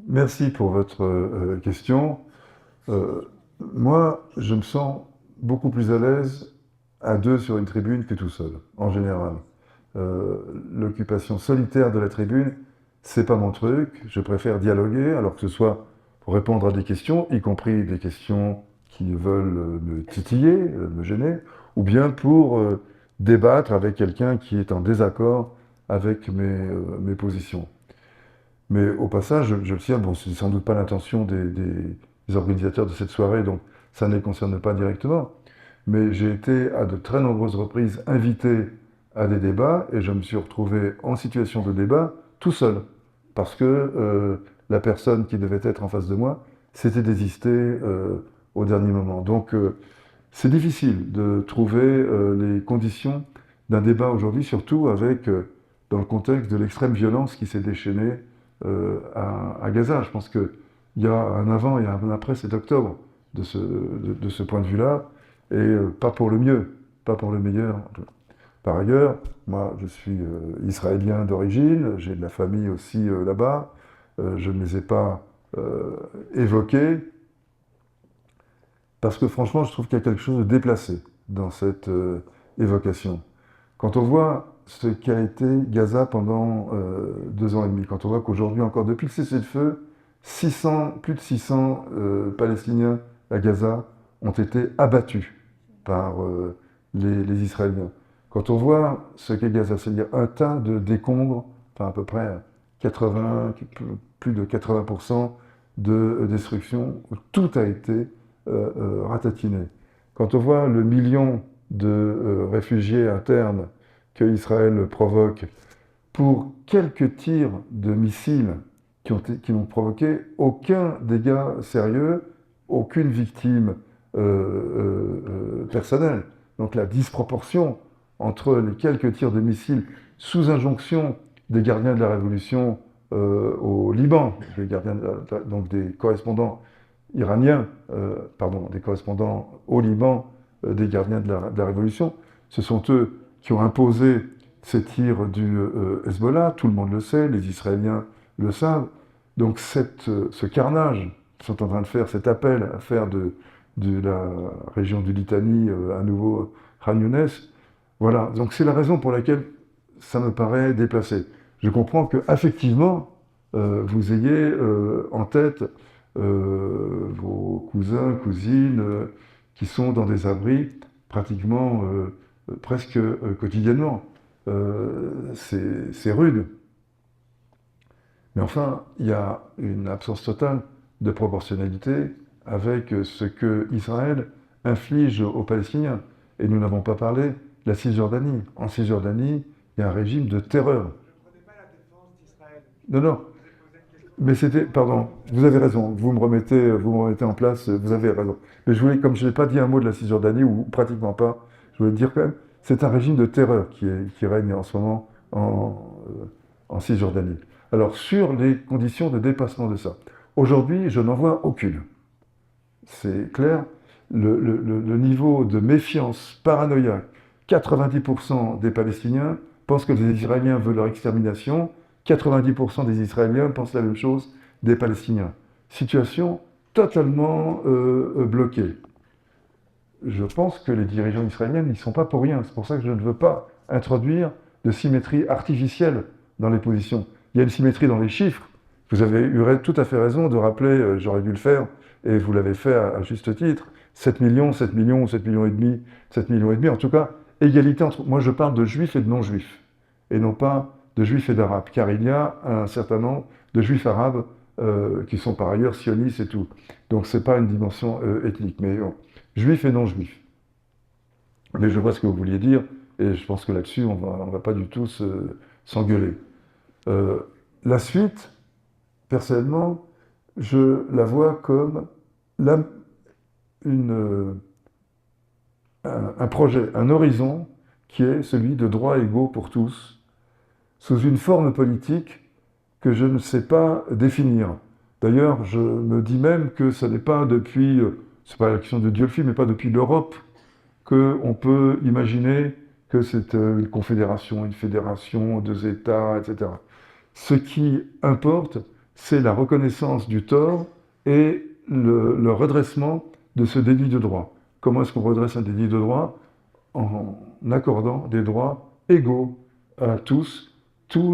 Merci pour votre question. Euh, Moi, je me sens beaucoup plus à l'aise à deux sur une tribune que tout seul, en général. Euh, L'occupation solitaire de la tribune, c'est pas mon truc. Je préfère dialoguer, alors que ce soit pour répondre à des questions, y compris des questions qui veulent me titiller, me gêner, ou bien pour débattre avec quelqu'un qui est en désaccord avec mes positions. Mais au passage, je le tiens, bon, c'est sans doute pas l'intention des organisateurs de cette soirée, donc ça ne les concerne pas directement. Mais j'ai été à de très nombreuses reprises invité à des débats et je me suis retrouvé en situation de débat tout seul. Parce que la personne qui devait être en face de moi s'était désistée au dernier moment. Donc c'est difficile de trouver les conditions d'un débat aujourd'hui, surtout avec, dans le contexte de l'extrême violence qui s'est déchaînée à Gaza. Je pense qu'il y a un avant et un après 7 octobre de ce point de vue-là, et pas pour le mieux, pas pour le meilleur. Par ailleurs, moi je suis israélien d'origine, j'ai de la famille aussi là-bas, je ne les ai pas évoqués, parce que franchement je trouve qu'il y a quelque chose de déplacé dans cette évocation. Quand on voit ce qu'a été Gaza pendant 2 ans et demi, quand on voit qu'aujourd'hui encore, depuis le cessez-le-feu, 600, plus de 600 Palestiniens à Gaza ont été abattus par les Israéliens. Quand on voit ce qu'est Gaza, c'est-à-dire un tas de décombres, enfin à peu près 80, plus de 80% de destruction, où tout a été ratatiné. Quand on voit le million de réfugiés internes que Israël provoque pour quelques tirs de missiles qui n'ont provoqué aucun dégât sérieux, aucune victime personnelle. Donc la disproportion entre les quelques tirs de missiles sous injonction des gardiens de la Révolution au Liban, donc des correspondants iraniens, pardon, des correspondants au Liban, des gardiens de la Révolution. Ce sont eux qui ont imposé ces tirs du Hezbollah, tout le monde le sait, les Israéliens le savent. Donc ce carnage qu'ils sont en train de faire, cet appel à faire de la région du Litanie à nouveau Khan Younes, voilà. Donc c'est la raison pour laquelle ça me paraît déplacé. Je comprends que affectivement vous ayez en tête vos cousins, cousines qui sont dans des abris pratiquement presque quotidiennement. C'est rude. Mais enfin, il y a une absence totale de proportionnalité avec ce que Israël inflige aux Palestiniens. Et nous n'avons pas parlé de la Cisjordanie. En Cisjordanie, il y a un régime de terreur. Je ne prenais pas la défense d'Israël. Non, Je non, vous ai posé une question mais précise. c'était, pardon, vous avez raison, vous me remettez en place, vous avez raison. Mais je voulais, comme je n'ai pas dit un mot de la Cisjordanie, ou pratiquement pas, je voulais dire quand même, c'est un régime de terreur qui règne en ce moment en Cisjordanie. Alors, sur les conditions de dépassement de ça, aujourd'hui, je n'en vois aucune. C'est clair, le niveau de méfiance paranoïaque, 90% des Palestiniens pensent que les Israéliens veulent leur extermination, 90% des Israéliens pensent la même chose des Palestiniens. Situation totalement bloquée. Je pense que les dirigeants israéliens n'y sont pas pour rien. C'est pour ça que je ne veux pas introduire de symétrie artificielle dans les positions. Il y a une symétrie dans les chiffres. Vous avez eu tout à fait raison de rappeler, j'aurais dû le faire, et vous l'avez fait à juste titre, 7 millions, 7 millions, 7 millions et demi, 7 millions et demi. En tout cas, égalité entre... Moi, je parle de juifs et de non-juifs, et non pas de juifs et d'arabes, car il y a un certain nombre de juifs arabes qui sont par ailleurs sionistes et tout. Donc, ce n'est pas une dimension ethnique. Mais bon, juifs et non-juifs. Mais je vois ce que vous vouliez dire, et je pense que là-dessus, on va pas du tout s'engueuler. Euh, la suite, personnellement, je la vois comme la- une, un projet, un horizon qui est celui de droits égaux pour tous, sous une forme politique que je ne sais pas définir. D'ailleurs, je me dis même que ce n'est pas depuis, c'est pas la question de Dieu le fit, mais pas depuis l'Europe qu'on peut imaginer que c'est une confédération, une fédération, deux États, etc. Ce qui importe, c'est la reconnaissance du tort et le redressement de ce déni de droit. Comment est-ce qu'on redresse un déni de droit? En accordant des droits égaux à tous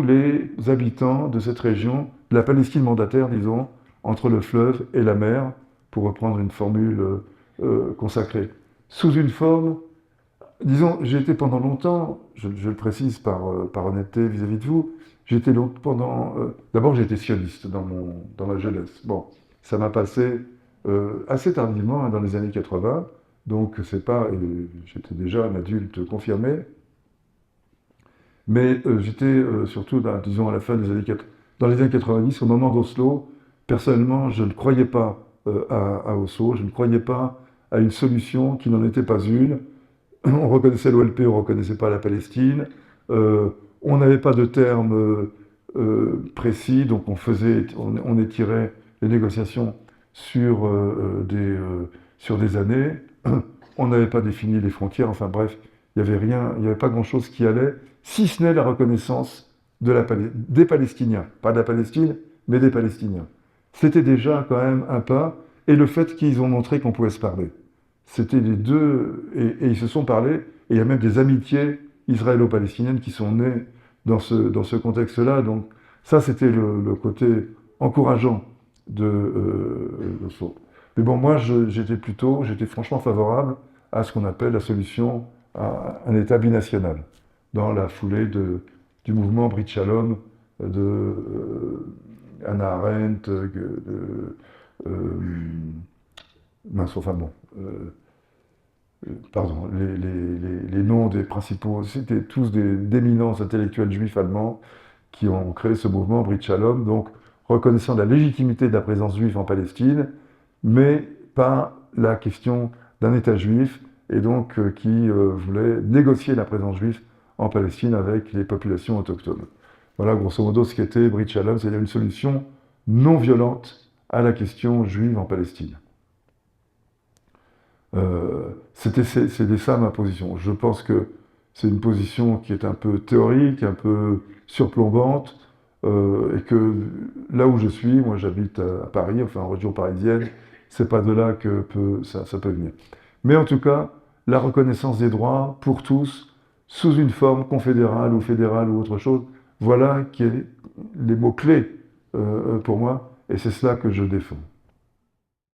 les habitants de cette région, de la Palestine mandataire, disons, entre le fleuve et la mer, pour reprendre une formule consacrée. Sous une forme, disons, j'ai été pendant longtemps, je le précise par honnêteté vis-à-vis de vous, d'abord j'ai été sioniste dans ma jeunesse. Bon, ça m'a passé assez tardivement, hein, dans les années 80, donc c'est pas, j'étais déjà un adulte confirmé, mais j'étais surtout, disons, à la fin des dans les années 90, au moment d'Oslo, personnellement, je ne croyais pas à Oslo, je ne croyais pas à une solution qui n'en était pas une. On reconnaissait l'OLP, on ne reconnaissait pas la Palestine. On n'avait pas de termes précis, donc on étirait les négociations sur des années. On n'avait pas défini les frontières, enfin bref, il n'y avait rien, il n'y avait pas grand-chose qui allait, si ce n'est la reconnaissance des Palestiniens. Pas de la Palestine, mais des Palestiniens. C'était déjà quand même un pas, et le fait qu'ils ont montré qu'on pouvait se parler. C'était les deux, et ils se sont parlé, et il y a même des amitiés israélo-palestiniennes qui sont nées dans ce contexte-là. Donc ça, c'était le côté encourageant de Sceaux. Mais bon, moi, j'étais franchement favorable à ce qu'on appelle la solution à un État binational, dans la foulée du mouvement Brit Shalom de Hannah Arendt, euh, mince, enfin bon, pardon, les noms des principaux, c'était tous d'éminents intellectuels juifs allemands qui ont créé ce mouvement Brit Shalom, donc reconnaissant la légitimité de la présence juive en Palestine, mais pas la question d'un État juif, et donc qui voulait négocier la présence juive en Palestine avec les populations autochtones. Voilà grosso modo ce qu'était Brit Shalom, c'est-à-dire une solution non violente à la question juive en Palestine. C'était ça ma position. Je pense que c'est une position qui est un peu théorique, un peu surplombante, et que là où je suis, moi j'habite à Paris, enfin en région parisienne, c'est pas de là que ça peut venir. Mais en tout cas, la reconnaissance des droits pour tous, sous une forme confédérale ou fédérale ou autre chose, voilà qui est les mots-clés pour moi, et c'est cela que je défends.